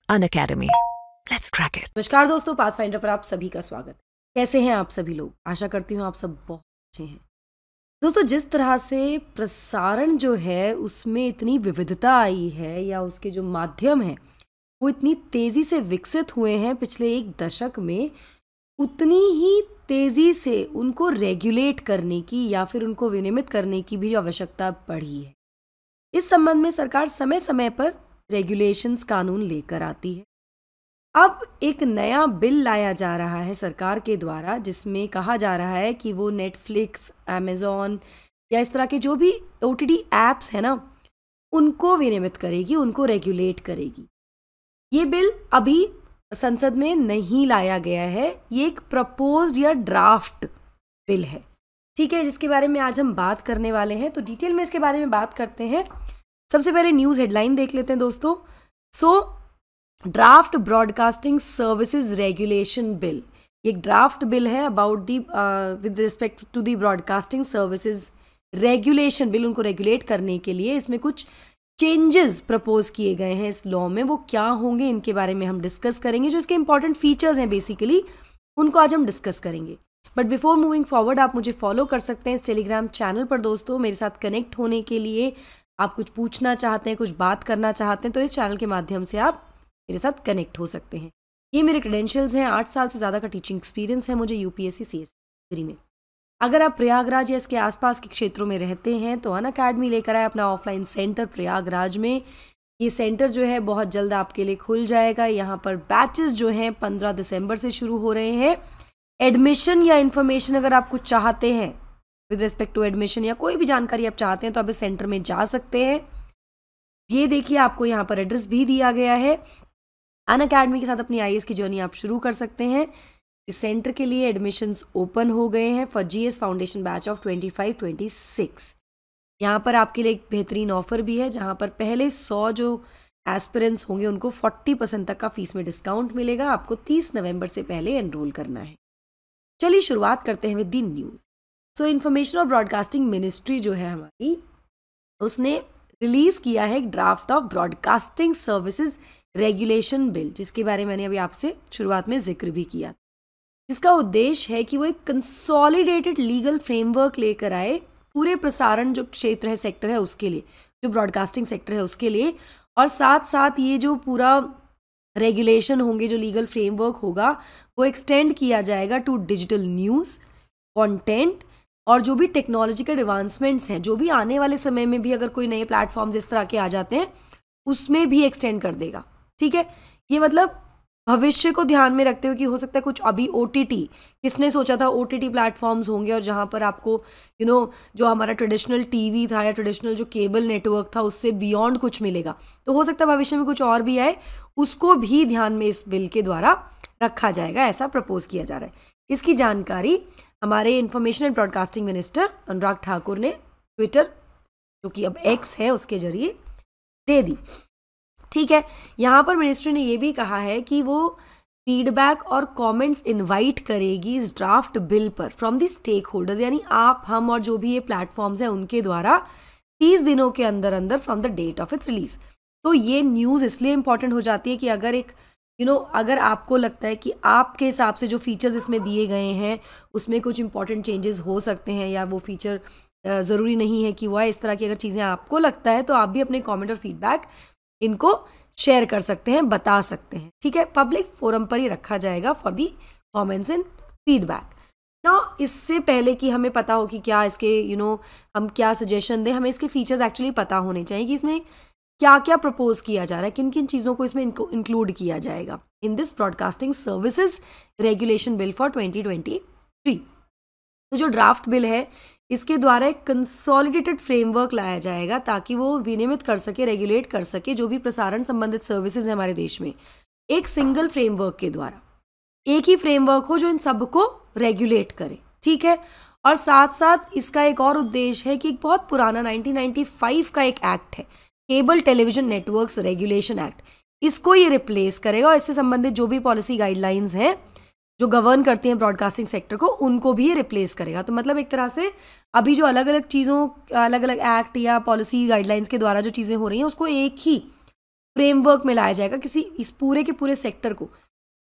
Unacademy. Let's crack it. नमस्कार दोस्तों, pathfinder पर आप सभी का स्वागत है। कैसे हैं आप सभी लोग? आशा करती हूँ आप सब बहुत अच्छे हैं। दोस्तों, जिस तरह से प्रसारण जो है उसमें इतनी विविधता आई है या उसके जो माध्यम हैं वो इतनी तेज़ी से विकसित हुए हैं पिछले एक दशक में, उतनी ही तेज़ी से उनको रेगुलेट करने की या फिर उनको विनियमित करने की भी आवश्यकता बढ़ी है। इस संबंध में सरकार समय समय पर रेगुलेशंस कानून लेकर आती है। अब एक नया बिल लाया जा रहा है सरकार के द्वारा, जिसमें कहा जा रहा है कि वो नेटफ्लिक्स, अमेज़ॉन या इस तरह के जो भी OTT ऐप्स हैं ना, उनको विनियमित करेगी, उनको रेगुलेट करेगी। ये बिल अभी संसद में नहीं लाया गया है, ये एक प्रपोज्ड या ड्राफ्ट बिल है, ठीक है, जिसके बारे में आज हम बात करने वाले हैं। तो डिटेल में इसके बारे में बात करते हैं। सबसे पहले न्यूज़ हेडलाइन देख लेते हैं दोस्तों। Draft broadcasting services regulation bill, ये एक ड्राफ्ट बिल है about the with respect to the broadcasting services regulation bill. उनको रेगुलेट करने के लिए इसमें कुछ चेंजेस प्रपोज किए गए हैं इस लॉ में। वो क्या होंगे इनके बारे में हम डिस्कस करेंगे। जो इसके इंपॉर्टेंट फीचर्स हैं बेसिकली उनको आज हम डिस्कस करेंगे। बट बिफोर मूविंग फॉरवर्ड, आप मुझे फॉलो कर सकते हैं इस टेलीग्राम चैनल पर दोस्तों। मेरे साथ कनेक्ट होने के लिए आप कुछ पूछना चाहते हैं, कुछ बात करना चाहते हैं, तो इस चैनल के माध्यम से आप मेरे साथ कनेक्ट हो सकते हैं। ये मेरे क्रेडेंशियल्स हैं। 8 साल से ज़्यादा का टीचिंग एक्सपीरियंस है मुझे UPSC CSE में। अगर आप प्रयागराज या इसके आसपास के क्षेत्रों में रहते हैं तो अनअकैडमी लेकर आए अपना ऑफलाइन सेंटर प्रयागराज में। ये सेंटर जो है बहुत जल्द आपके लिए खुल जाएगा। यहाँ पर बैचेस जो हैं 15 दिसंबर से शुरू हो रहे हैं। एडमिशन या इन्फॉर्मेशन अगर आप कुछ चाहते हैं विद रिस्पेक्ट टू एडमिशन या कोई भी जानकारी आप चाहते हैं तो आप इस सेंटर में जा सकते हैं। ये देखिए, आपको यहाँ पर एड्रेस भी दिया गया है। अनअकैडमी के साथ अपनी IAS की जर्नी आप शुरू कर सकते हैं। इस सेंटर के लिए एडमिशन्स ओपन हो गए हैं for GS foundation batch of 25-26। यहाँ पर आपके लिए एक बेहतरीन ऑफर भी है, जहाँ पर पहले 100 जो एस्पिरेंट्स होंगे उनको 40% तक का फीस में डिस्काउंट मिलेगा। आपको 30 नवंबर से पहले एनरोल करना है। चलिए शुरुआत करते हैं विद दी न्यूज़। इंफॉर्मेशन और ब्रॉडकास्टिंग मिनिस्ट्री जो है हमारी, उसने रिलीज़ किया है एक draft of broadcasting services regulation bill, जिसके बारे में मैंने अभी आपसे शुरुआत में जिक्र भी किया, जिसका उद्देश्य है कि वो एक कंसोलिडेटेड लीगल फ्रेमवर्क लेकर आए पूरे प्रसारण जो क्षेत्र है, सेक्टर है, उसके लिए, जो ब्रॉडकास्टिंग सेक्टर है उसके लिए। और साथ साथ ये जो पूरा रेगुलेशन होंगे, जो लीगल फ्रेमवर्क होगा, वो एक्सटेंड किया जाएगा टू डिजिटल न्यूज़ कंटेंट और जो भी टेक्नोलॉजिकल एडवांसमेंट्स हैं, जो भी आने वाले समय में भी अगर कोई नए प्लेटफॉर्म्स इस तरह के आ जाते हैं उसमें भी एक्सटेंड कर देगा, ठीक है। ये मतलब भविष्य को ध्यान में रखते हुए कि हो सकता है कुछ अभी OTT, किसने सोचा था OTT प्लेटफॉर्म्स होंगे और जहाँ पर आपको जो हमारा ट्रेडिशनल TV था या ट्रेडिशनल जो केबल नेटवर्क था उससे बियॉन्ड कुछ मिलेगा। तो हो सकता है भविष्य में कुछ और भी आए, उसको भी ध्यान में इस बिल के द्वारा रखा जाएगा, ऐसा प्रपोज किया जा रहा है। इसकी जानकारी हमारे information and broadcasting minister Anurag Thakur ने ट्विटर, जो कि अब X है, उसके जरिए दे दी, ठीक है। यहाँ पर मिनिस्ट्री ने ये भी कहा है कि वो फीडबैक और कमेंट्स इनवाइट करेगी इस ड्राफ्ट बिल पर फ्रॉम द स्टेक होल्डर्स, यानी आप, हम और जो भी ये प्लेटफॉर्म्स हैं उनके द्वारा 30 दिनों के अंदर अंदर from the date of its release. तो ये न्यूज़ इसलिए इंपॉर्टेंट हो जाती है कि अगर एक अगर आपको लगता है कि आपके हिसाब से जो फीचर्स इसमें दिए गए हैं उसमें कुछ इंपॉर्टेंट चेंजेस हो सकते हैं या वो फीचर ज़रूरी नहीं है कि वह इस तरह की अगर चीज़ें आपको लगता है तो आप भी अपने कमेंट और फीडबैक इनको शेयर कर सकते हैं, बता सकते हैं, ठीक है। पब्लिक फोरम पर ही रखा जाएगा for the comments and feedback ना। इससे पहले कि हमें पता हो कि क्या इसके हम क्या सजेशन दें, हमें इसके फीचर्स एक्चुअली पता होने चाहिए कि इसमें क्या क्या प्रपोज किया जा रहा है, किन किन चीज़ों को इसमें इंक्लूड किया जाएगा in this broadcasting services regulation bill for 2023। तो जो ड्राफ्ट बिल है इसके द्वारा एक कंसोलिडेटेड फ्रेमवर्क लाया जाएगा ताकि वो विनियमित कर सके, रेगुलेट कर सके जो भी प्रसारण संबंधित सर्विसेज है हमारे देश में, एक सिंगल फ्रेमवर्क के द्वारा। एक ही फ्रेमवर्क हो जो इन सबको रेगुलेट करे, ठीक है। और साथ साथ इसका एक और उद्देश्य है कि एक बहुत पुराना 1995 का एक एक्ट है, cable television networks regulation act, इसको ये रिप्लेस करेगा और इससे संबंधित जो भी पॉलिसी गाइडलाइंस हैं जो गवर्न करती हैं ब्रॉडकास्टिंग सेक्टर को, उनको भी ये रिप्लेस करेगा। तो मतलब एक तरह से अभी जो अलग अलग चीज़ों, अलग अलग एक्ट या पॉलिसी गाइडलाइंस के द्वारा जो चीज़ें हो रही हैं उसको एक ही फ्रेमवर्क में लाया जाएगा, किसी इस पूरे के पूरे सेक्टर को,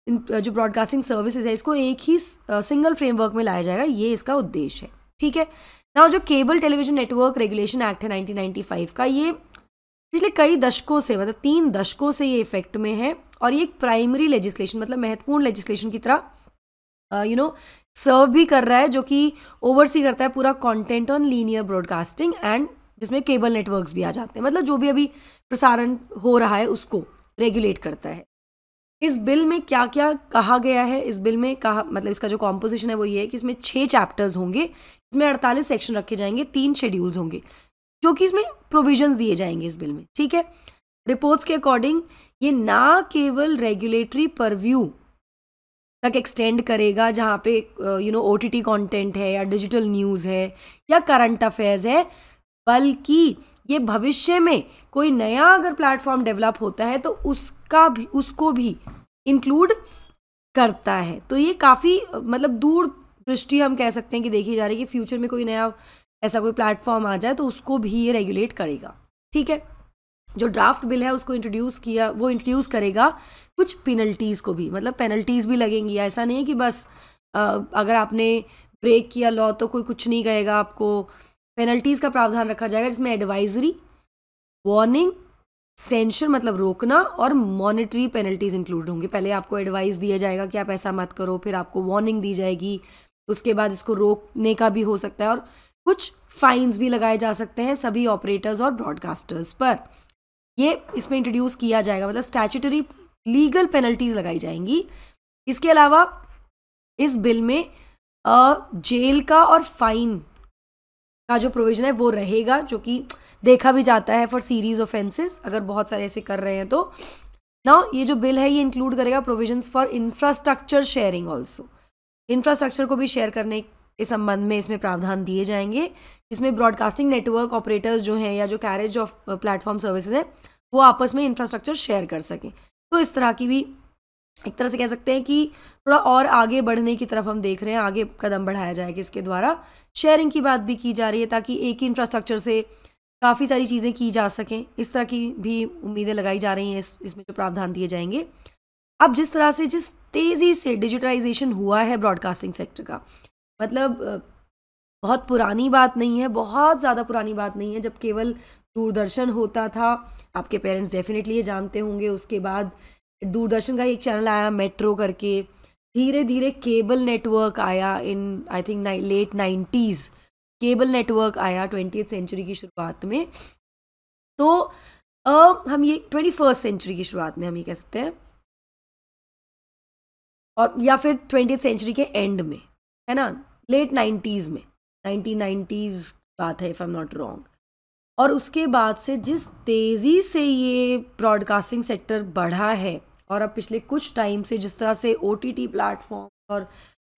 जो ब्रॉडकास्टिंग सर्विसेज है इसको एक ही सिंगल फ्रेमवर्क में लाया जाएगा, ये इसका उद्देश्य है। ठीक है ना। जो cable television network regulation act है 1995 का, ये पिछले कई दशकों से, मतलब 3 दशकों से ये इफेक्ट में है, और ये एक प्राइमरी लेजिस्लेशन, मतलब महत्वपूर्ण लेजिस्लेशन की तरह सर्व भी कर रहा है, जो कि ओवरसी करता है पूरा content on linear broadcasting and जिसमें केबल नेटवर्क्स भी आ जाते हैं, मतलब जो भी अभी प्रसारण हो रहा है उसको रेगुलेट करता है। इस बिल में क्या क्या कहा गया है, इस बिल में कहा, मतलब इसका जो कॉम्पोजिशन है वो ये है कि इसमें 6 चैप्टर्स होंगे, इसमें 48 सेक्शन रखे जाएंगे, 3 शेड्यूल्स होंगे, जो कि इसमें प्रोविजंस दिए जाएंगे इस बिल में। ठीक है। रिपोर्ट्स के अकॉर्डिंग ये ना केवल रेगुलेटरी परव्यू तक एक्सटेंड करेगा, जहाँ पे OTT कंटेंट है या डिजिटल न्यूज़ है या करंट अफेयर्स है, बल्कि ये भविष्य में कोई नया अगर प्लेटफॉर्म डेवलप होता है तो उसको भी इंक्लूड करता है। तो ये काफ़ी मतलब दूर दृष्टि हम कह सकते हैं कि देखी जा रही है कि फ्यूचर में कोई नया ऐसा कोई प्लेटफॉर्म आ जाए तो उसको भी ये रेगुलेट करेगा। ठीक है। जो ड्राफ्ट बिल है उसको इंट्रोड्यूस करेगा कुछ पेनल्टीज़ को भी, मतलब पेनल्टीज़ भी लगेंगी। ऐसा नहीं है कि बस अगर आपने ब्रेक किया लॉ तो कोई कुछ नहीं कहेगा आपको। पेनल्टीज़ का प्रावधान रखा जाएगा, जिसमें एडवाइजरी, वार्निंग, सेंशर मतलब रोकना, और मॉनेटरी पेनल्टीज़ इंक्लूड होंगी। पहले आपको एडवाइस दिया जाएगा कि आप ऐसा मत करो, फिर आपको वार्निंग दी जाएगी, उसके बाद इसको रोकने का भी हो सकता है, और कुछ फाइन्स भी लगाए जा सकते हैं सभी ऑपरेटर्स और ब्रॉडकास्टर्स पर। ये इसमें इंट्रोड्यूस किया जाएगा, मतलब स्टैट्यूटरी लीगल पेनल्टीज लगाई जाएंगी। इसके अलावा इस बिल में जेल का और फाइन का जो प्रोविजन है वो रहेगा, जो कि देखा भी जाता है फॉर सीरीज ऑफेंसेस, अगर बहुत सारे ऐसे कर रहे हैं तो। ना ये जो बिल है ये इंक्लूड करेगा provisions for infrastructure sharing also. Infrastructure को भी शेयर करने के संबंध में इसमें प्रावधान दिए जाएंगे, जिसमें ब्रॉडकास्टिंग नेटवर्क ऑपरेटर्स जो हैं या जो कैरेज ऑफ प्लेटफॉर्म सर्विसेज है वो आपस में इंफ्रास्ट्रक्चर शेयर कर सकें। तो इस तरह की भी एक तरह से कह सकते हैं कि थोड़ा और आगे बढ़ने की तरफ हम देख रहे हैं, आगे कदम बढ़ाया जाएगा इसके द्वारा। शेयरिंग की बात भी की जा रही है ताकि एक ही इंफ्रास्ट्रक्चर से काफ़ी सारी चीज़ें की जा सकें। इस तरह की भी उम्मीदें लगाई जा रही हैं इसमें जो प्रावधान दिए जाएंगे। अब जिस तरह से जिस तेज़ी से डिजिटलाइजेशन हुआ है ब्रॉडकास्टिंग सेक्टर का, मतलब बहुत पुरानी बात नहीं है, बहुत ज़्यादा पुरानी बात नहीं है जब केवल दूरदर्शन होता था। आपके पेरेंट्स डेफिनेटली ये जानते होंगे। उसके बाद दूरदर्शन का एक चैनल आया मेट्रो करके, धीरे धीरे केबल नेटवर्क आया in I think late 90s। Cable network आया 20th सेंचुरी की शुरुआत में। तो हम ये 21st सेंचुरी की शुरुआत में हम ये कह सकते हैं, और या फिर 20th सेंचुरी के एंड में, है ना, लेट 90s में, 1990s बात है if I am not wrong. और उसके बाद से जिस तेज़ी से ये ब्रॉडकास्टिंग सेक्टर बढ़ा है, और अब पिछले कुछ टाइम से जिस तरह से OTT प्लेटफॉर्म और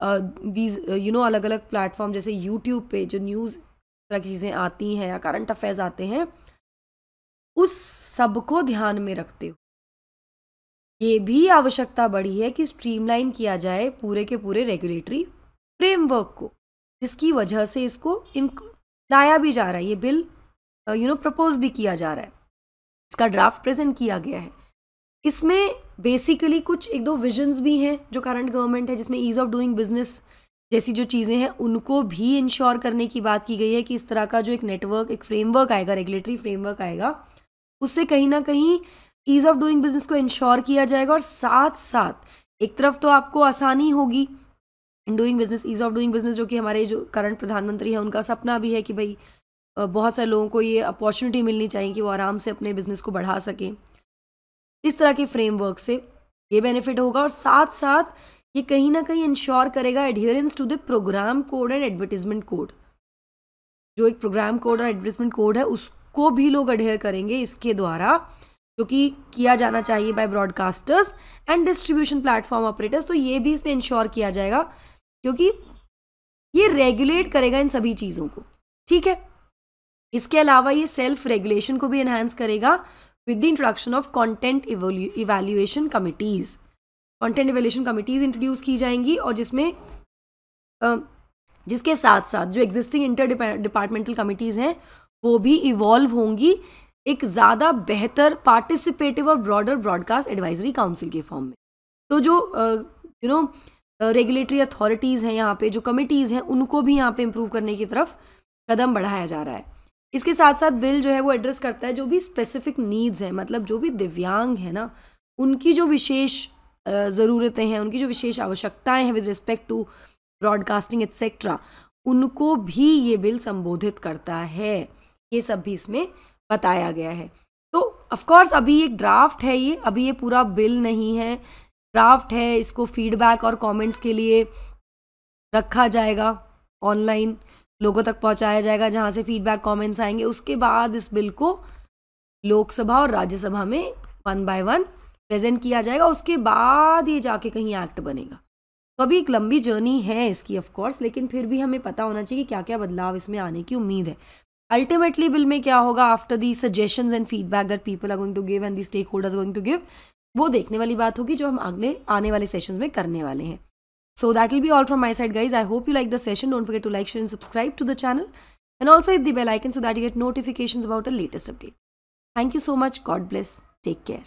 दीज अलग अलग प्लेटफॉर्म जैसे यूट्यूब पे जो न्यूज़ तरह की चीज़ें आती हैं या करंट अफेयर्स आते हैं, उस सब को ध्यान में रखते हुए ये भी आवश्यकता बढ़ी है कि स्ट्रीमलाइन किया जाए पूरे के पूरे रेगुलेटरी फ्रेमवर्क को, जिसकी वजह से इसको लाया भी जा रहा है। ये बिल प्रपोज भी किया जा रहा है, इसका ड्राफ्ट प्रेजेंट किया गया है। इसमें बेसिकली कुछ 1-2 विजन्स भी हैं जो करंट गवर्नमेंट है, जिसमें ईज़ ऑफ डूइंग बिजनेस जैसी जो चीज़ें हैं उनको भी इंश्योर करने की बात की गई है कि इस तरह का जो एक नेटवर्क, एक फ्रेमवर्क आएगा, रेगुलेटरी फ्रेमवर्क आएगा, उससे कहीं ना कहीं ईज़ ऑफ डूइंग बिजनेस को इंश्योर किया जाएगा। और साथ साथ एक तरफ तो आपको आसानी होगी in doing business, ease of doing business, जो कि हमारे जो करंट प्रधानमंत्री हैं उनका सपना भी है कि भाई बहुत सारे लोगों को ये अपॉर्चुनिटी मिलनी चाहिए कि वो आराम से अपने बिजनेस को बढ़ा सकें। इस तरह के फ्रेमवर्क से ये बेनिफिट होगा, और साथ साथ ये कहीं ना कहीं इंश्योर करेगा adherence to the programme code and advertisement code. जो एक प्रोग्राम कोड और एडवर्टीजमेंट कोड है उसको भी लोग अडेयर करेंगे इसके द्वारा, जो कि किया जाना चाहिए by broadcasters and distribution platform operators. तो ये भी इसमें इंश्योर किया जाएगा, क्योंकि ये रेगुलेट करेगा इन सभी चीज़ों को। ठीक है। इसके अलावा ये सेल्फ रेगुलेशन को भी एनहांस करेगा with the introduction of content evaluation committees. Content evaluation committees introduce की जाएंगी, और जिसके साथ साथ जो एग्जिस्टिंग इंटर डिपार्टमेंटल कमिटीज़ हैं वो भी इवॉल्व होंगी एक ज़्यादा बेहतर पार्टिसिपेटिव और ब्रॉडर ब्रॉडकास्ट एडवाइजरी काउंसिल के फॉर्म में। तो जो रेगुलेटरी अथॉरिटीज़ हैं यहाँ पे, जो कमिटीज़ हैं, उनको भी यहाँ पे इम्प्रूव करने की तरफ कदम बढ़ाया जा रहा है। इसके साथ साथ बिल जो है वो एड्रेस करता है जो भी स्पेसिफिक नीड्स हैं, मतलब जो भी दिव्यांग है ना, उनकी जो विशेष ज़रूरतें हैं, उनकी जो विशेष आवश्यकताएं हैं with respect to broadcasting etcetera, उनको भी ये बिल संबोधित करता है। ये सब भी इसमें बताया गया है। तो ऑफ कोर्स अभी एक ड्राफ्ट है, ये अभी ये पूरा बिल नहीं है, ड्राफ्ट है। इसको फीडबैक और कमेंट्स के लिए रखा जाएगा, ऑनलाइन लोगों तक पहुंचाया जाएगा, जहां से फीडबैक कमेंट्स आएंगे। उसके बाद इस बिल को लोकसभा और राज्यसभा में 1 by 1 प्रेजेंट किया जाएगा। उसके बाद ये जाके कहीं एक्ट बनेगा। तो अभी एक लंबी जर्नी है इसकी ऑफ कोर्स, लेकिन फिर भी हमें पता होना चाहिए कि क्या क्या बदलाव इसमें आने की उम्मीद है। अल्टीमेटली बिल में क्या होगा after the suggestions and feedback that people are going to give and the stakeholders going to give, वो देखने वाली बात होगी जो हम अगले आने वाले सेशंस में करने वाले हैं। So that will be all from my side, guys. I hope you like the session. Don't forget to like, share and subscribe to the channel, and also hit the bell icon so that you get notifications about the latest update. Thank you so much. God bless. Take care.